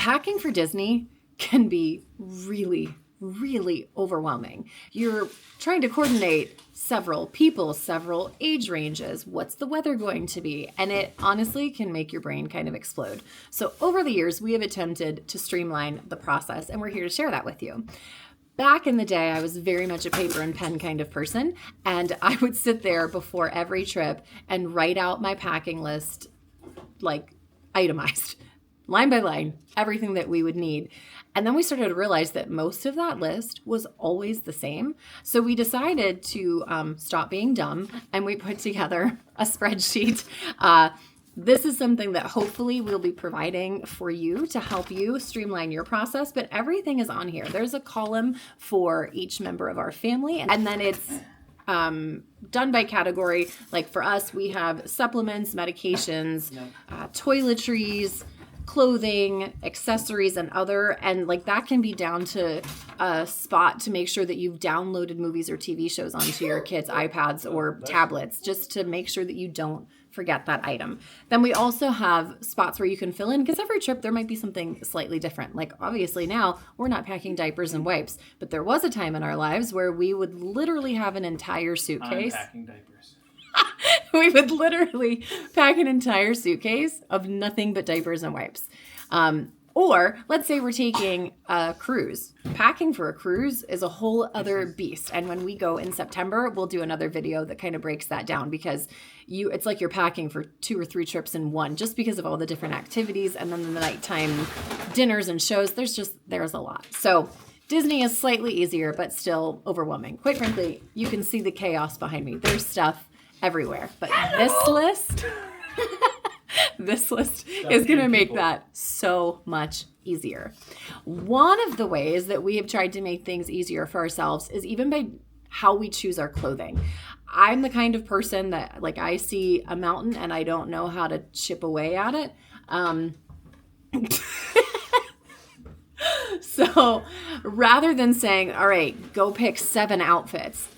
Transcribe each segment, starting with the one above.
Packing for Disney can be really, really overwhelming. You're trying to coordinate several people, several age ranges. What's the weather going to be? And it honestly can make your brain kind of explode. So over the years, we have attempted to streamline the process, and we're here to share that with you. Back in the day, I was very much a paper and pen kind of person, and I would sit there before every trip and write out my packing list, like itemized, line by line, everything that we would need. And then we started to realize that most of that list was always the same. So we decided to stop being dumb, and we put together a spreadsheet. This is something that hopefully we'll be providing for you to help you streamline your process, but everything is on here. There's a column for each member of our family, and then it's done by category. Like for us, we have supplements, medications, toiletries, clothing, accessories, and other, and like that can be down to a spot to make sure that you've downloaded movies or TV shows onto your kids' iPads or tablets, just to make sure that you don't forget that item. Then we also have spots where you can fill in, because every trip there might be something slightly different. Like obviously now we're not packing diapers and wipes, but there was a time in our lives where we would literally have an entire suitcase. I'm packing diapers. We would literally pack an entire suitcase of nothing but diapers and wipes. Or let's say we're taking a cruise. Packing for a cruise is a whole other beast. And when we go in September, we'll do another video that kind of breaks that down, because it's like you're packing for 2 or 3 trips in one, just because of all the different activities and then the nighttime dinners and shows. There's a lot. So Disney is slightly easier, but still overwhelming. Quite frankly, you can see the chaos behind me. There's stuff everywhere. But this list is going to make that so much easier. One of the ways that we have tried to make things easier for ourselves is even by how we choose our clothing. I'm the kind of person that, like, I see a mountain and I don't know how to chip away at it. So rather than saying, all right, go pick 7 outfits,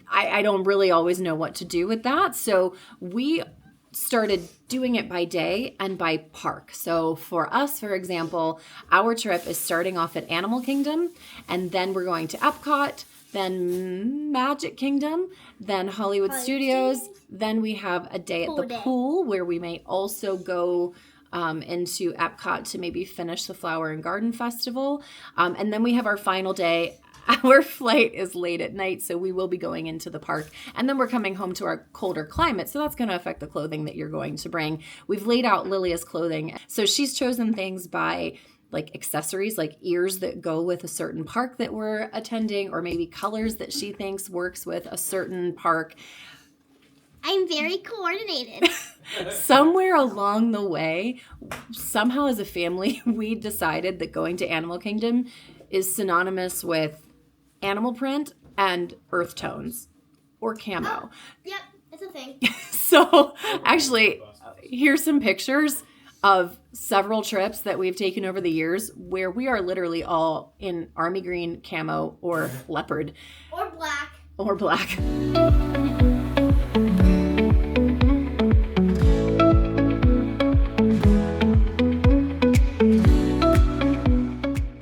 I don't really always know what to do with that. So we started doing it by day and by park. So for us, for example, our trip is starting off at Animal Kingdom, and then we're going to Epcot, then Magic Kingdom, then Hollywood Studios. Then we have a day at the pool where we may also go into Epcot to maybe finish the Flower and Garden Festival. And then we have our final day. Our flight is late at night, so we will be going into the park. And then we're coming home to our colder climate, so that's going to affect the clothing that you're going to bring. We've laid out Lilia's clothing. So she's chosen things by like accessories, like ears that go with a certain park that we're attending, or maybe colors that she thinks works with a certain park. I'm very coordinated. Somewhere along the way, somehow as a family, we decided that going to Animal Kingdom is synonymous with animal print and earth tones or camo. Yep, it's a thing. So actually, here's some pictures of several trips that we've taken over the years where we are literally all in army green, camo, or leopard. Or black. Or black.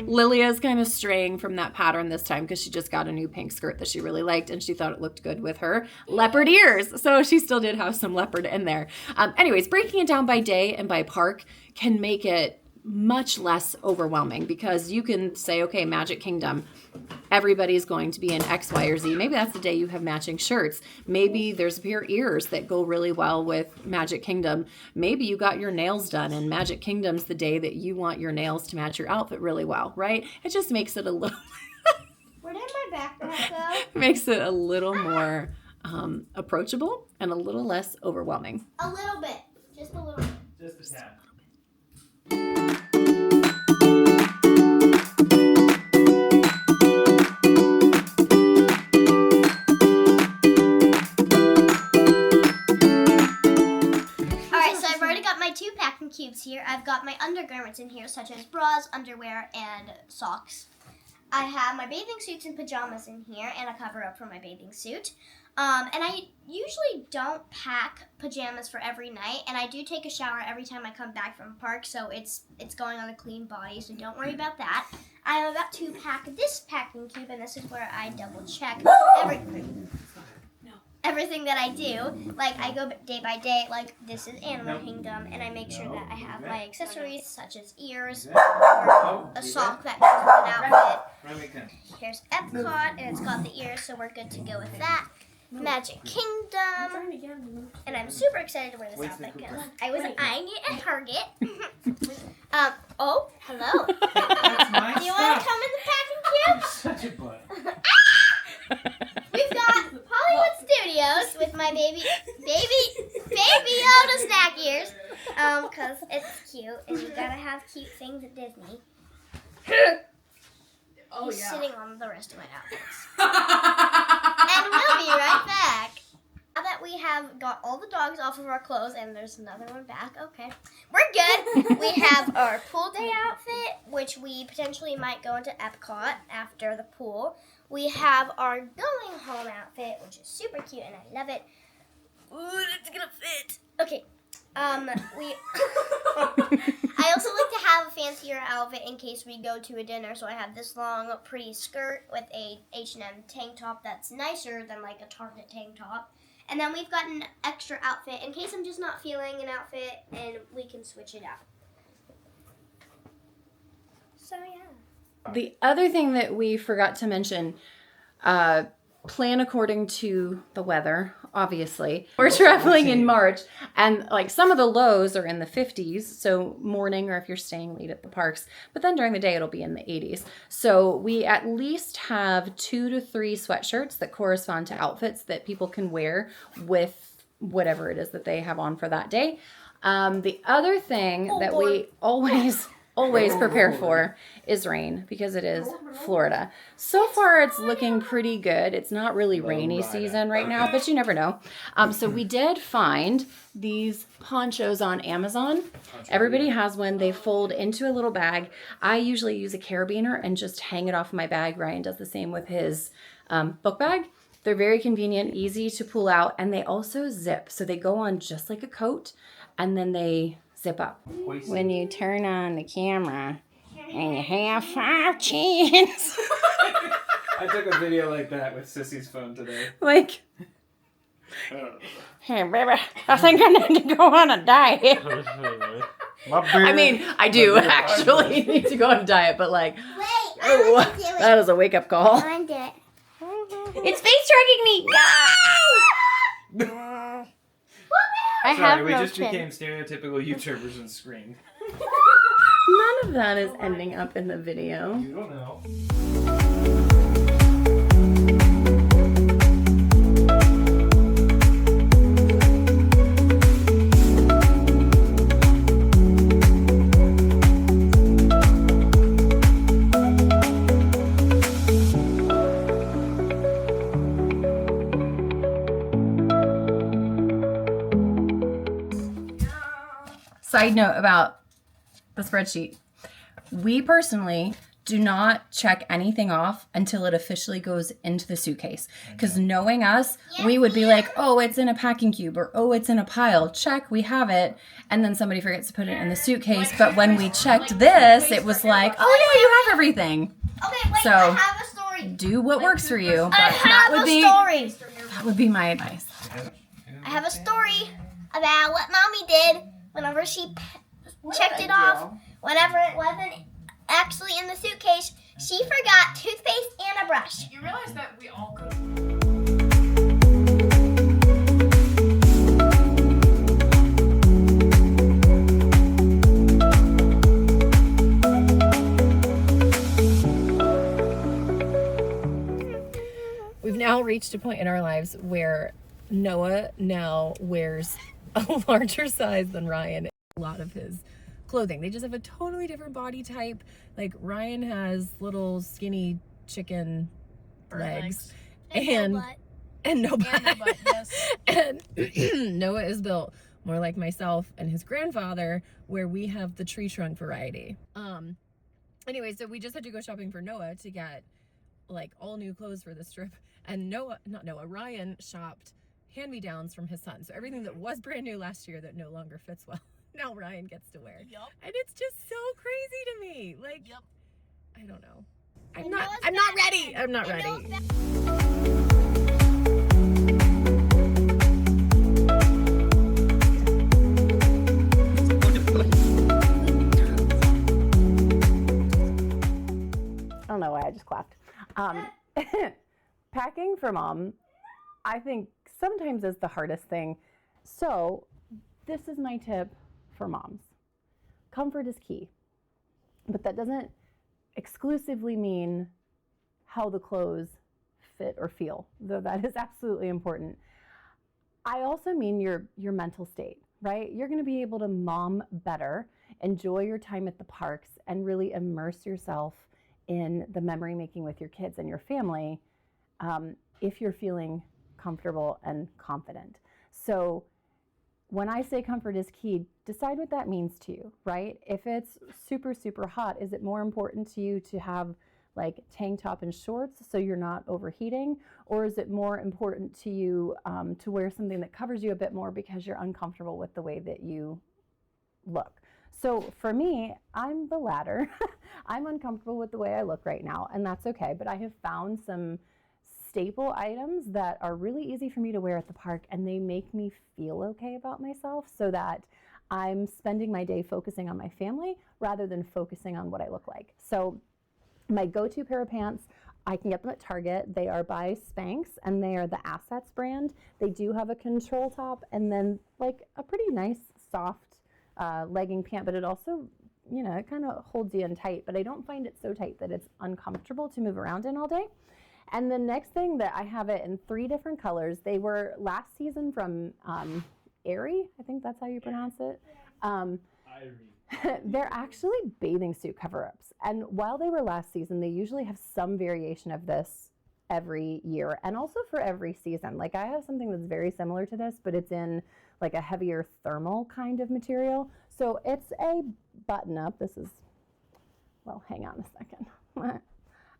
Lilia's kind of straying from that pattern this time because she just got a new pink skirt that she really liked, and she thought it looked good with her leopard ears. So she still did have some leopard in there. Anyways, breaking it down by day and by park can make it much less overwhelming, because you can say, okay, Magic Kingdom, everybody's going to be in X, Y, or Z. Maybe that's the day you have matching shirts. Maybe there's a pair of ears that go really well with Magic Kingdom. Maybe you got your nails done, and Magic Kingdom's the day that you want your nails to match your outfit really well, right? It just makes it a little... Where did my backpack go? Makes it a little more approachable and a little less overwhelming. A little bit. Just a little bit. Just a tad. Cubes here. I've got my undergarments in here, such as bras, underwear, and socks. I have my bathing suits and pajamas in here, and a cover-up for my bathing suit. And I usually don't pack pajamas for every night, and I do take a shower every time I come back from a park, so it's going on a clean body, so don't worry about that. I am about to pack this packing cube, and this is where I double check everything that I do. Like, I go day by day, like, this is Animal Kingdom, and I make sure that I have my accessories, such as ears, or a sock that goes with an outfit. Here's Epcot, and it's got the ears, so we're good to go with that. Magic Kingdom, and I'm super excited to wear this outfit because I was eyeing it at Target. Oh, hello. Do you want to come in the packing cube? Such a butt. We've got Hollywood Studios with my baby Yoda snack ears, because it's cute, and you gotta have cute things at Disney. Oh, He's yeah. sitting on the rest of my outfits. And we'll be right back. Now that we have got all the dogs off of our clothes, and there's another one back, okay, we're good. We have our pool day outfit, which we potentially might go into Epcot after the pool. We have our going home outfit, which is super cute, and I love it. Ooh, it's gonna fit. Okay. I also like to have a fancier outfit in case we go to a dinner, so I have this long, pretty skirt with a H&M tank top that's nicer than like a Target tank top. And then we've got an extra outfit in case I'm just not feeling an outfit, and we can switch it out. So yeah. The other thing that we forgot to mention, plan according to the weather, obviously. We're traveling in March, and like some of the lows are in the 50s, so morning or if you're staying late at the parks, but then during the day it'll be in the 80s. So we at least have 2 to 3 sweatshirts that correspond to outfits that people can wear with whatever it is that they have on for that day. The other thing that we always prepare for is rain, because it is Florida. So far it's looking pretty good. It's not really rainy season right now, but you never know. So we did find these ponchos on Amazon. Everybody has one. They fold into a little bag. I usually use a carabiner and just hang it off my bag. Ryan does the same with his book bag. They're very convenient, easy to pull out, and they also zip. So they go on just like a coat, and then they zip up. When you turn on the camera and you have 5 chins. I took a video like that with Sissy's phone today. Like, hey, baby, I think I need to go on a diet. I mean, I do actually need to go on a diet, but like, Wait, oh, that is a wake-up call. I want to do it. It's face tracking me. No! I have Sorry, we no just chin. became stereotypical YouTubers and screamed. None of that is ending up in the video. You don't know. Side note about the spreadsheet. We personally do not check anything off until it officially goes into the suitcase. Because knowing us, we would be like, oh, it's in a packing cube, or oh, it's in a pile. Check, we have it. And then somebody forgets to put it in the suitcase. But when we checked this, it was like, oh yeah, you have everything. Okay, wait, So, I have a story. Do what works for you. But I have that would be my advice. I have a story about what Mommy did whenever she checked it off. Whenever it wasn't actually in the suitcase, she forgot toothpaste and a brush. You realize that we all go. We've now reached a point in our lives where Noah now wears a larger size than Ryan in a lot of his clothing. They just have a totally different body type. Like Ryan has little skinny chicken legs and no butt. Yes. And Noah is built more like myself and his grandfather, where we have the tree trunk variety. Anyway, so we just had to go shopping for Noah to get like all new clothes for this trip. And Ryan shopped hand-me-downs from his son. So everything that was brand new last year that no longer fits well, now Ryan gets to wear. Yep. And it's just so crazy to me. Like, Yep. I don't know. I I'm know not it's ready. I'm not I know ready. it's I don't know why I just clapped. Packing for mom, I think sometimes is the hardest thing. So this is my tip for moms. Comfort is key, but that doesn't exclusively mean how the clothes fit or feel, though that is absolutely important. I also mean your mental state, right? You're going to be able to mom better, enjoy your time at the parks, and really immerse yourself in the memory making with your kids and your family if you're feeling comfortable and confident. So when I say comfort is key, decide what that means to you, right? If it's super, super hot, is it more important to you to have like tank top and shorts so you're not overheating? Or is it more important to you to wear something that covers you a bit more because you're uncomfortable with the way that you look? So for me, I'm the latter. I'm uncomfortable with the way I look right now, and that's okay. But I have found some staple items that are really easy for me to wear at the park, and they make me feel okay about myself so that I'm spending my day focusing on my family rather than focusing on what I look like. So my go-to pair of pants, I can get them at Target. They are by Spanx, and they are the Assets brand. They do have a control top and then like a pretty nice soft legging pant, but it also, it kind of holds you in tight, but I don't find it so tight that it's uncomfortable to move around in all day. And the next thing that I have it in 3 different colors. They were last season from Aerie, I think that's how you pronounce it. They're actually bathing suit cover-ups. And while they were last season, they usually have some variation of this every year and also for every season. Like I have something that's very similar to this, but it's in like a heavier thermal kind of material. So it's a button-up. This is, well, hang on a second.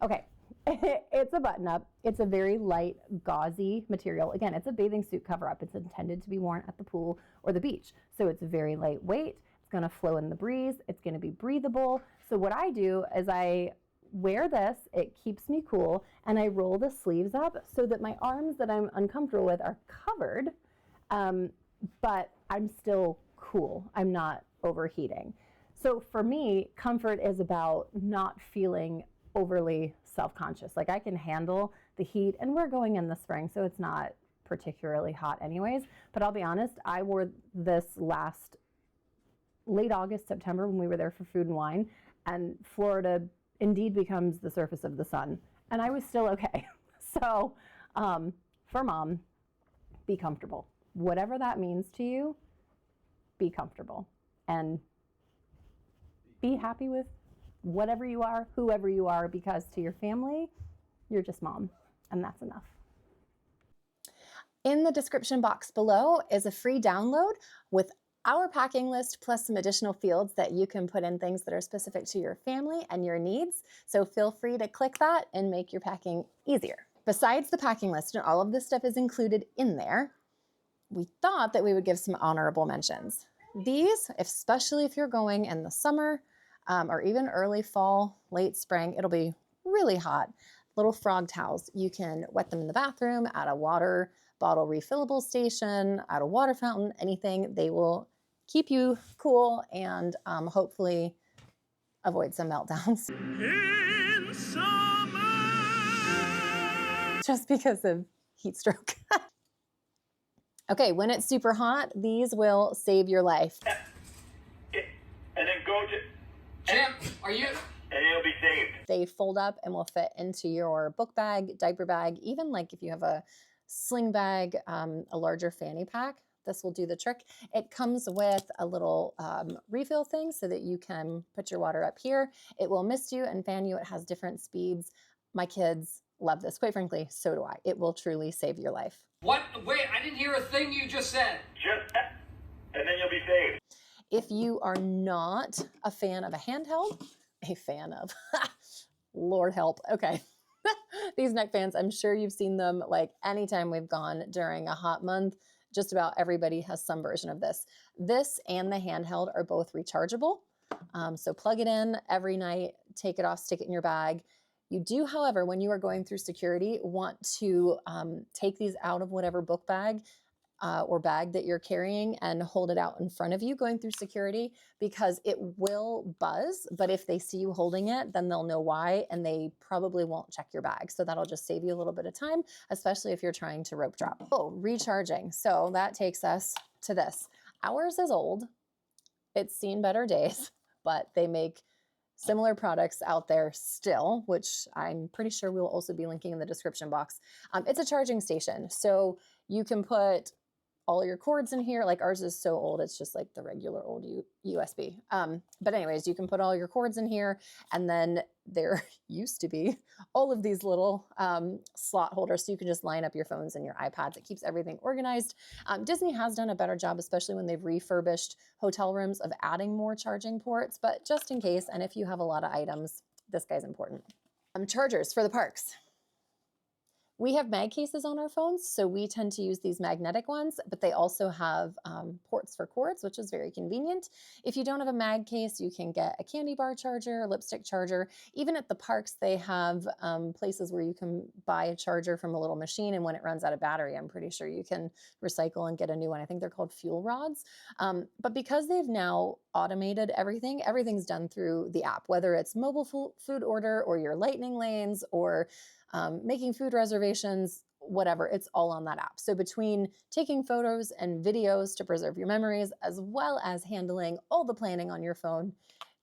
Okay. It's a button-up. It's a very light, gauzy material. Again, it's a bathing suit cover-up. It's intended to be worn at the pool or the beach. So it's very lightweight. It's going to flow in the breeze. It's going to be breathable. So what I do is I wear this. It keeps me cool. And I roll the sleeves up so that my arms that I'm uncomfortable with are covered, but I'm still cool. I'm not overheating. So for me, comfort is about not feeling overly self-conscious. Like I can handle the heat, and we're going in the spring, so it's not particularly hot anyways. But I'll be honest, I wore this late August, September when we were there for Food and Wine, and Florida indeed becomes the surface of the sun, and I was still okay. So for mom, be comfortable. Whatever that means to you, be comfortable and be happy with whatever you are, whoever you are, because to your family, you're just mom, and that's enough. In the description box below is a free download with our packing list plus some additional fields that you can put in things that are specific to your family and your needs. So feel free to click that and make your packing easier. Besides the packing list, and all of this stuff is included in there, we thought that we would give some honorable mentions. These, especially if you're going in the summer, or even early fall, late spring, it'll be really hot. Little frog towels. You can wet them in the bathroom, at a water bottle refillable station, at a water fountain, anything. They will keep you cool and hopefully avoid some meltdowns. In summer. Just because of heat stroke. Okay, when it's super hot, these will save your life. And then go to... Jim, are you? And it'll be saved. They fold up and will fit into your book bag, diaper bag, even like if you have a sling bag, a larger fanny pack, this will do the trick. It comes with a little refill thing so that you can put your water up here. It will mist you and fan you. It has different speeds. My kids love this. Quite frankly, so do I. It will truly save your life. What? Wait, I didn't hear a thing you just said. Just... And then you'll be saved. If you are not a fan of a handheld, Lord help. Okay. These neck fans, I'm sure you've seen them like anytime we've gone during a hot month. Just about everybody has some version of this. This and the handheld are both rechargeable. So plug it in every night, take it off, stick it in your bag. You do, however, when you are going through security, want to take these out of whatever book bag or bag that you're carrying and hold it out in front of you going through security, because it will buzz. But if they see you holding it, then they'll know why, and they probably won't check your bag. So that'll just save you a little bit of time, especially if you're trying to rope drop. Oh, recharging. So that takes us to this. Ours is old. It's seen better days, but they make similar products out there still, which I'm pretty sure we'll also be linking in the description box. It's a charging station. So you can put all your cords in here. Like ours is so old, it's just like the regular old USB. But anyways, you can put all your cords in here, and then there used to be all of these little slot holders, so you can just line up your phones and your iPads. It keeps everything organized. Disney has done a better job, especially when they've refurbished hotel rooms, of adding more charging ports, but just in case, and if you have a lot of items, this guy's important. Chargers for the parks. We have mag cases on our phones, so we tend to use these magnetic ones, but they also have ports for cords, which is very convenient. If you don't have a mag case, you can get a candy bar charger, a lipstick charger. Even at the parks, they have places where you can buy a charger from a little machine, and when it runs out of battery, I'm pretty sure you can recycle and get a new one. I think they're called fuel rods. But because they've now automated everything, everything's done through the app, whether it's mobile food order or your lightning lanes or making food reservations, whatever, it's all on that app. So between taking photos and videos to preserve your memories, as well as handling all the planning on your phone,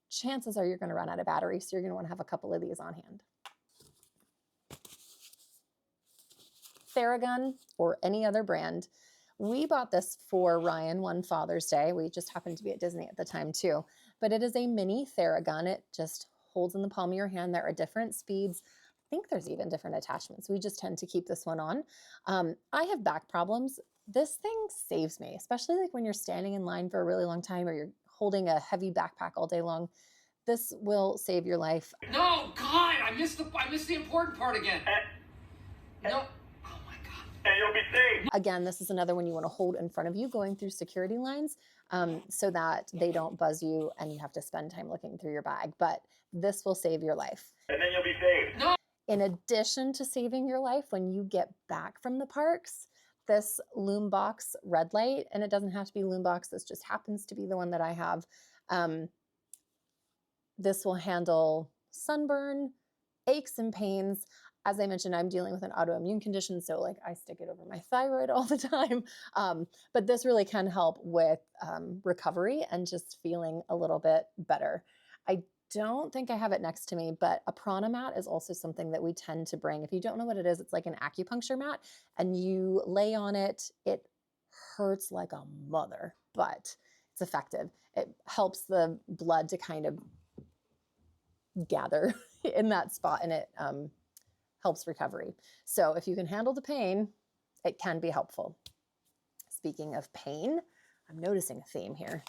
chances are you're going to run out of battery. So you're going to want to have a couple of these on hand. Theragun or any other brand. We bought this for Ryan one Father's Day. We just happened to be at Disney at the time too. But it is a mini Theragun. It just holds in the palm of your hand. There are different speeds. I think there's even different attachments. We just tend to keep this one on. I have back problems. This thing saves me, especially like when you're standing in line for a really long time or you're holding a heavy backpack all day long. This will save your life. No, God, I missed the important part again. No. Oh my God. And you'll be saved. Again, this is another one you want to hold in front of you going through security lines so that they don't buzz you and you have to spend time looking through your bag. But this will save your life. And then you'll be saved. No. In addition to saving your life, when you get back from the parks, this Loombox red light, and it doesn't have to be Loombox, this just happens to be the one that I have. This will handle sunburn, aches and pains. As I mentioned, I'm dealing with an autoimmune condition, so like I stick it over my thyroid all the time. But this really can help with recovery and just feeling a little bit better. I don't think I have it next to me, but a prana mat is also something that we tend to bring. If you don't know what it is, it's like an acupuncture mat, and you lay on it. It hurts like a mother, but it's effective. It helps the blood to kind of gather in that spot, and it helps recovery. So if you can handle the pain, it can be helpful. Speaking of pain, I'm noticing a theme here.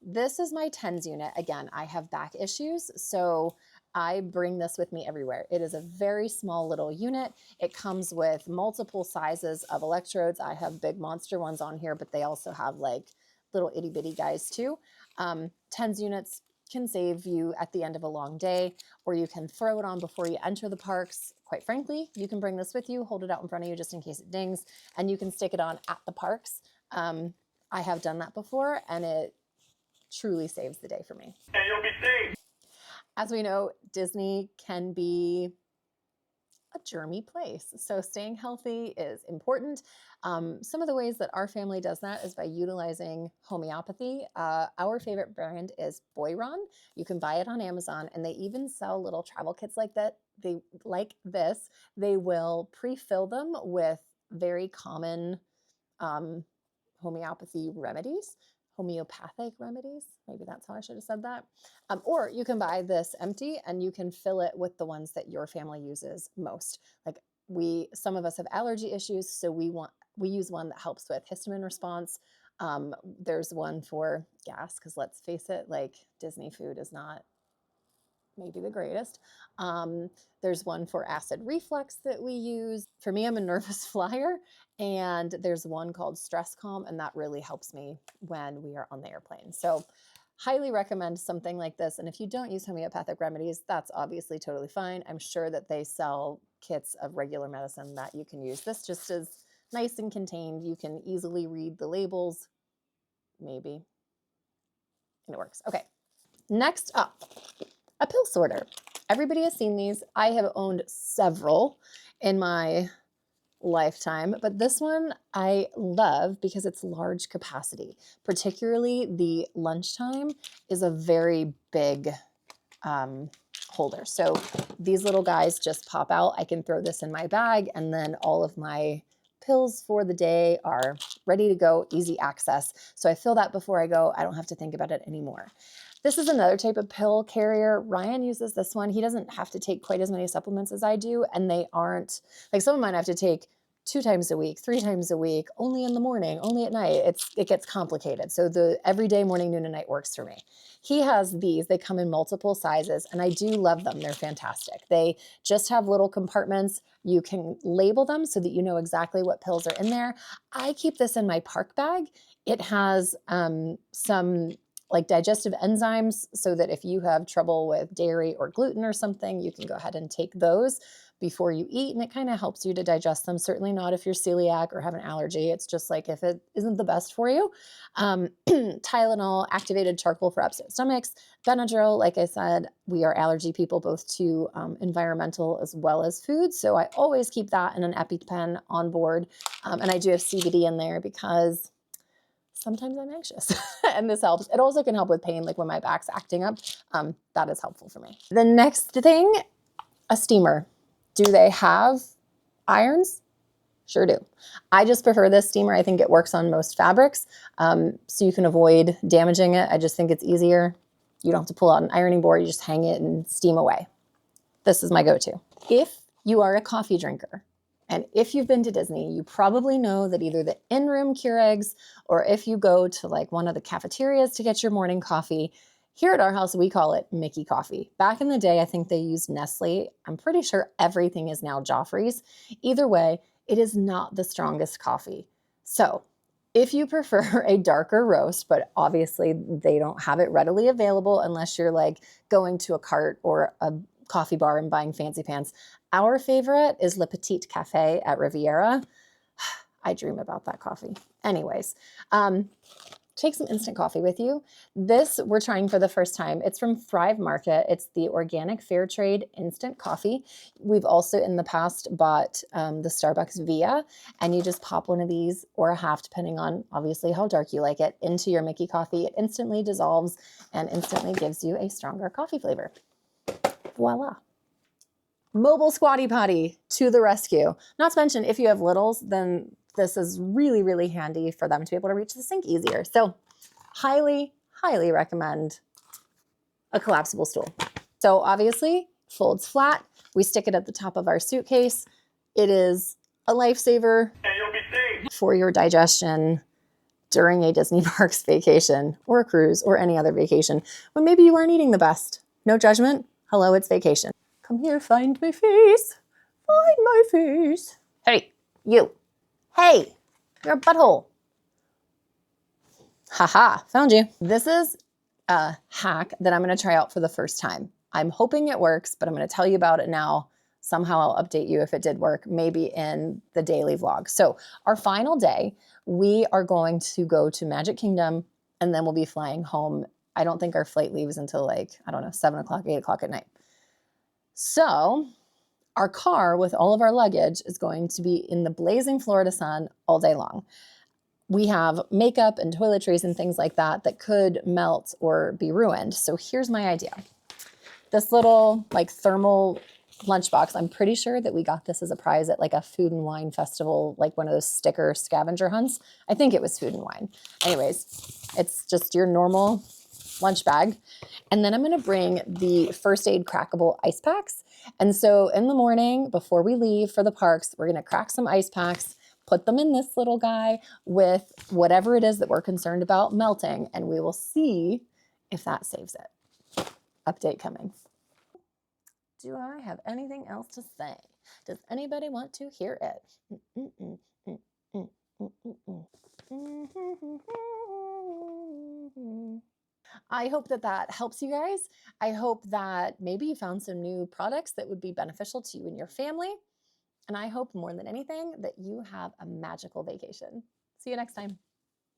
This is my TENS unit. Again, I have back issues, so I bring this with me everywhere. It is a very small little unit. It comes with multiple sizes of electrodes. I have big monster ones on here, but they also have like little itty bitty guys too. TENS units can save you at the end of a long day, or you can throw it on before you enter the parks. Quite frankly, you can bring this with you, hold it out in front of you just in case it dings, and you can stick it on at the parks. I have done that before, and it truly saves the day for me. And you'll be saved. As we know, Disney can be a germy place, so staying healthy is important. Some of the ways that our family does that is by utilizing homeopathy. Our favorite brand is Boiron. You can buy it on Amazon, and they even sell little travel kits like that. They like this. They will pre-fill them with very common homeopathic remedies. Maybe that's how I should have said that. Or you can buy this empty and you can fill it with the ones that your family uses most. Like some of us have allergy issues, so we use one that helps with histamine response. There's one for gas, because let's face it, like Disney food is not maybe the greatest. There's one for acid reflux that we use. For me, I'm a nervous flyer, and there's one called Stress Calm, and that really helps me when we are on the airplane. So highly recommend something like this. And if you don't use homeopathic remedies, that's obviously totally fine. I'm sure that they sell kits of regular medicine that you can use. This just is nice and contained. You can easily read the labels, maybe, and it works. Okay, next up, a pill sorter. Everybody has seen these. I have owned several in my lifetime, but this one I love because it's large capacity. Particularly the lunchtime is a very big holder. So these little guys just pop out. I can throw this in my bag, and then all of my pills for the day are ready to go, easy access. So I fill that before I go. I don't have to think about it anymore. This is another type of pill carrier. Ryan uses this one. He doesn't have to take quite as many supplements as I do, and they aren't, like some of mine I have to take 2 times a week, 3 times a week, only in the morning, only at night. It gets complicated. So the everyday morning, noon, and night works for me. He has these. They come in multiple sizes, and I do love them. They're fantastic. They just have little compartments. You can label them so that you know exactly what pills are in there. I keep this in my park bag. It has some like digestive enzymes so that if you have trouble with dairy or gluten or something, you can go ahead and take those before you eat, and it kind of helps you to digest them. Certainly not if you're celiac or have an allergy. It's just like if it isn't the best for you. Tylenol, activated charcoal for upset stomachs, Benadryl. Like I said, we are allergy people both to environmental as well as food. So I always keep that in an EpiPen on board. And I do have CBD in there because sometimes I'm anxious and this helps. It also can help with pain, like when my back's acting up. That is helpful for me. The next thing, a steamer. Do they have irons? Sure do. I just prefer this steamer. I think it works on most fabrics, so you can avoid damaging it. I just think it's easier. You don't have to pull out an ironing board. You just hang it and steam away. This is my go-to. If you are a coffee drinker, and if you've been to Disney, you probably know that either the in-room Keurigs, or if you go to like one of the cafeterias to get your morning coffee, here at our house, we call it Mickey coffee. Back in the day, I think they used Nestle. I'm pretty sure everything is now Joffrey's. Either way, it is not the strongest coffee. So if you prefer a darker roast, but obviously they don't have it readily available unless you're like going to a cart or a coffee bar and buying fancy pants. Our favorite is Le Petit Cafe at Riviera. I dream about that coffee. Anyways, take some instant coffee with you. This we're trying for the first time. It's from Thrive Market. It's the organic fair trade instant coffee. We've also in the past bought the Starbucks Via, and you just pop one of these or a half, depending on obviously how dark you like it, into your Mickey coffee. It instantly dissolves and instantly gives you a stronger coffee flavor. Voila. Mobile squatty potty to the rescue. Not to mention, if you have littles, then this is really, really handy for them to be able to reach the sink easier. So highly, highly recommend a collapsible stool. So obviously folds flat. We stick it at the top of our suitcase. It is a lifesaver And you'll be safe. for your digestion during a Disney Parks vacation or a cruise or any other vacation when maybe you aren't eating the best. No judgment. Hello, it's vacation. Come here, find my face. Find my face. Hey, you. Hey, you're a butthole. Haha, found you. This is a hack that I'm going to try out for the first time. I'm hoping it works, but I'm going to tell you about it now. Somehow I'll update you if it did work, maybe in the daily vlog. So our final day, we are going to go to Magic Kingdom, and then we'll be flying home. I don't think our flight leaves until like, 7 o'clock, 8 o'clock at night. So our car with all of our luggage is going to be in the blazing Florida sun all day long. We have makeup and toiletries and things like that that could melt or be ruined. So here's my idea. This little like thermal lunchbox, I'm pretty sure that we got this as a prize at like a food and wine festival, like one of those sticker scavenger hunts. I think it was food and wine. Anyways, it's just your normal lunch bag. And then I'm going to bring the first aid crackable ice packs. And so in the morning, before we leave for the parks, we're going to crack some ice packs, put them in this little guy with whatever it is that we're concerned about melting, and we will see if that saves it. Update coming. Do I have anything else to say? Does anybody want to hear it? I hope that helps you guys. I hope that maybe you found some new products that would be beneficial to you and your family. And I hope more than anything that you have a magical vacation. See you next time.